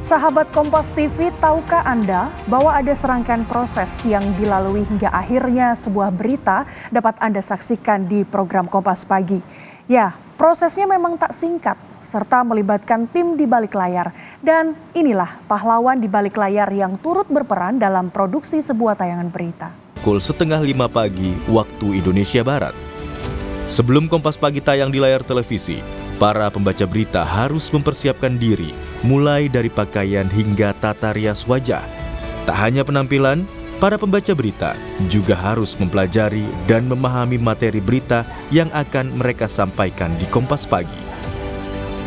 Sahabat Kompas TV, tahukah Anda bahwa ada serangkaian proses yang dilalui hingga akhirnya sebuah berita dapat Anda saksikan di program Kompas Pagi? Ya, prosesnya memang tak singkat, serta melibatkan tim di balik layar. Dan inilah pahlawan di balik layar yang turut berperan dalam produksi sebuah tayangan berita. Pukul 4:30 pagi waktu Indonesia Barat. Sebelum Kompas Pagi tayang di layar televisi, para pembaca berita harus mempersiapkan diri, mulai dari pakaian hingga tata rias wajah. Tak hanya penampilan, para pembaca berita juga harus mempelajari dan memahami materi berita yang akan mereka sampaikan di Kompas Pagi.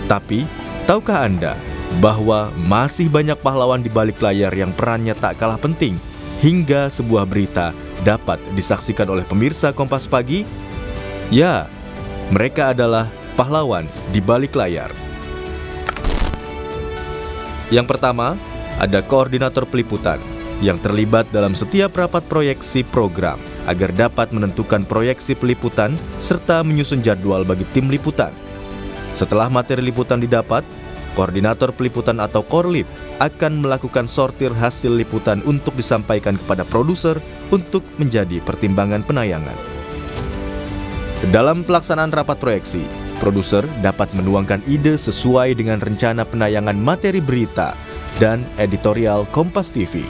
Tapi, tahukah Anda bahwa masih banyak pahlawan di balik layar yang perannya tak kalah penting hingga sebuah berita dapat disaksikan oleh pemirsa Kompas Pagi? Ya, mereka adalah pahlawan di balik layar. Yang pertama, ada koordinator peliputan yang terlibat dalam setiap rapat proyeksi program agar dapat menentukan proyeksi peliputan serta menyusun jadwal bagi tim liputan. Setelah materi liputan didapat, koordinator peliputan atau korlip akan melakukan sortir hasil liputan untuk disampaikan kepada produser untuk menjadi pertimbangan penayangan. Dalam pelaksanaan rapat proyeksi, produser dapat menuangkan ide sesuai dengan rencana penayangan materi berita dan editorial Kompas TV.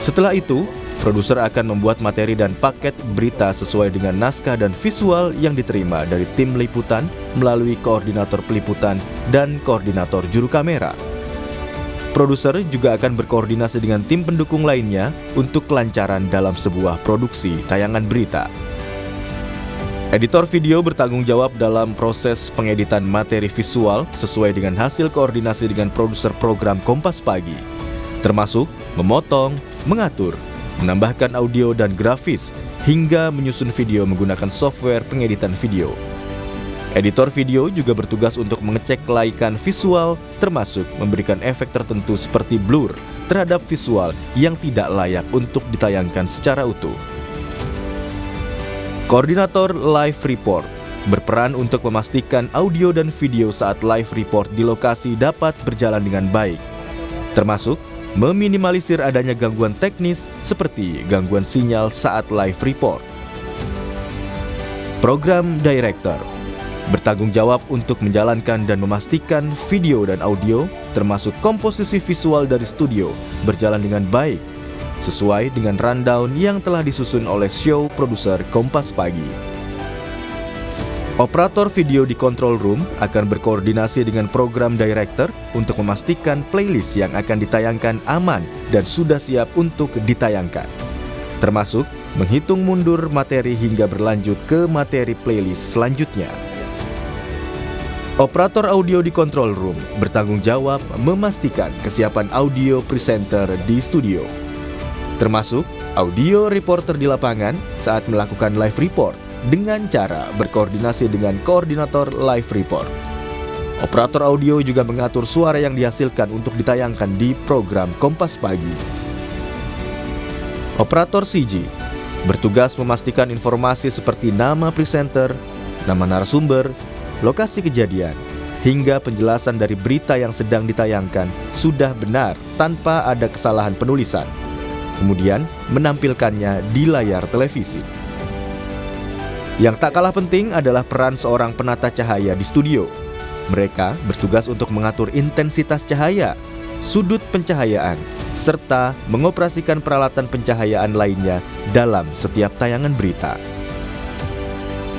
Setelah itu, produser akan membuat materi dan paket berita sesuai dengan naskah dan visual yang diterima dari tim liputan melalui koordinator peliputan dan koordinator juru kamera. Produser juga akan berkoordinasi dengan tim pendukung lainnya untuk kelancaran dalam sebuah produksi tayangan berita. Editor video bertanggung jawab dalam proses pengeditan materi visual sesuai dengan hasil koordinasi dengan produser program Kompas Pagi, termasuk memotong, mengatur, menambahkan audio dan grafis, hingga menyusun video menggunakan software pengeditan video. Editor video juga bertugas untuk mengecek kelaikan visual, termasuk memberikan efek tertentu seperti blur terhadap visual yang tidak layak untuk ditayangkan secara utuh. Koordinator live report berperan untuk memastikan audio dan video saat live report di lokasi dapat berjalan dengan baik, termasuk meminimalisir adanya gangguan teknis seperti gangguan sinyal saat live report. Program Director bertanggung jawab untuk menjalankan dan memastikan video dan audio, termasuk komposisi visual dari studio, berjalan dengan baik, sesuai dengan rundown yang telah disusun oleh show produser Kompas Pagi. Operator video di control room akan berkoordinasi dengan program director untuk memastikan playlist yang akan ditayangkan aman dan sudah siap untuk ditayangkan, termasuk menghitung mundur materi hingga berlanjut ke materi playlist selanjutnya. Operator audio di control room bertanggung jawab memastikan kesiapan audio presenter di studio, termasuk audio reporter di lapangan saat melakukan live report dengan cara berkoordinasi dengan koordinator live report. Operator audio juga mengatur suara yang dihasilkan untuk ditayangkan di program Kompas Pagi. Operator CG bertugas memastikan informasi seperti nama presenter, nama narasumber, lokasi kejadian, hingga penjelasan dari berita yang sedang ditayangkan sudah benar tanpa ada kesalahan penulisan, kemudian menampilkannya di layar televisi. Yang tak kalah penting adalah peran seorang penata cahaya di studio. Mereka bertugas untuk mengatur intensitas cahaya, sudut pencahayaan, serta mengoperasikan peralatan pencahayaan lainnya dalam setiap tayangan berita.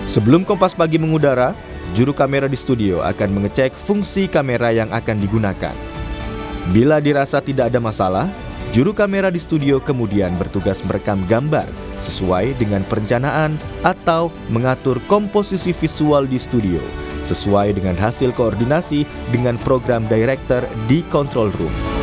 Sebelum Kompas Pagi mengudara, juru kamera di studio akan mengecek fungsi kamera yang akan digunakan. Bila dirasa tidak ada masalah, juru kamera di studio kemudian bertugas merekam gambar sesuai dengan perencanaan atau mengatur komposisi visual di studio sesuai dengan hasil koordinasi dengan program director di control room.